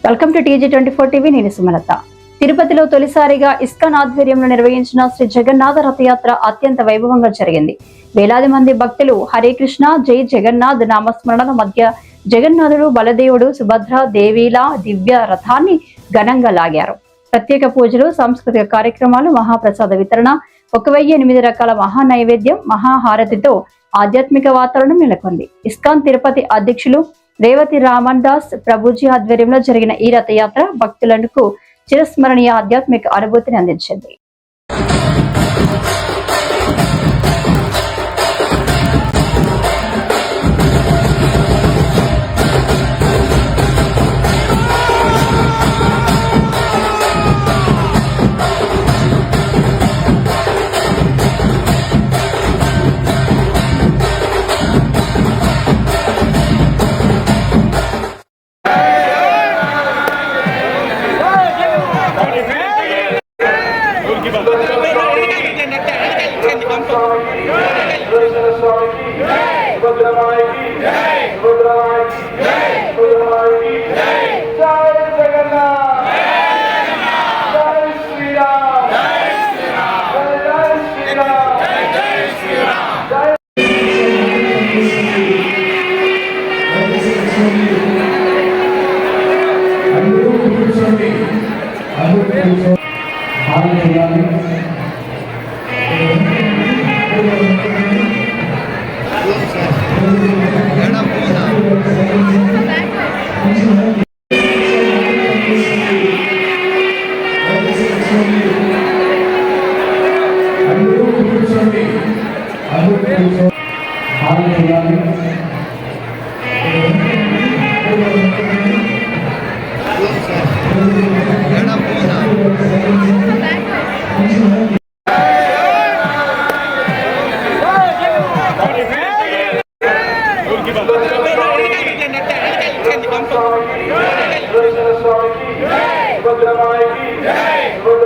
Welcome to TG24 TV. నేను సుమలత. తిరుపతిలో తొలిసారిగా ఇస్కాన్ ఆధ్వర్యంలో నిర్వహించిన శ్రీ జగన్నాథ రథయాత్ర అత్యంత వైభవంగా జరిగింది. వేలాది మంది భక్తులు హరే కృష్ణ జై జగన్నాథ్ నామస్మరణల మధ్య జగన్నాథుడు, బలదేవుడు, సుభద్ర దేవీల దివ్య రథాన్ని ఘనంగా లాగారు. ప్రత్యేక పూజలు, సాంస్కృతిక కార్యక్రమాలు, మహాప్రసాద వితరణ, 1008 రకాల మహా నైవేద్యం, మహాహారతితో ఆధ్యాత్మిక వాతావరణం నెలకొంది. ఇస్కాన్ తిరుపతి అధ్యక్షులు రేవతి రామన్ దాస్ ప్రభుజీ ఆధ్వర్యంలో జరిగిన ఈ రథయాత్ర భక్తులకు చిరస్మరణీయ ఆధ్యాత్మిక అనుభూతిని అందించింది. Jai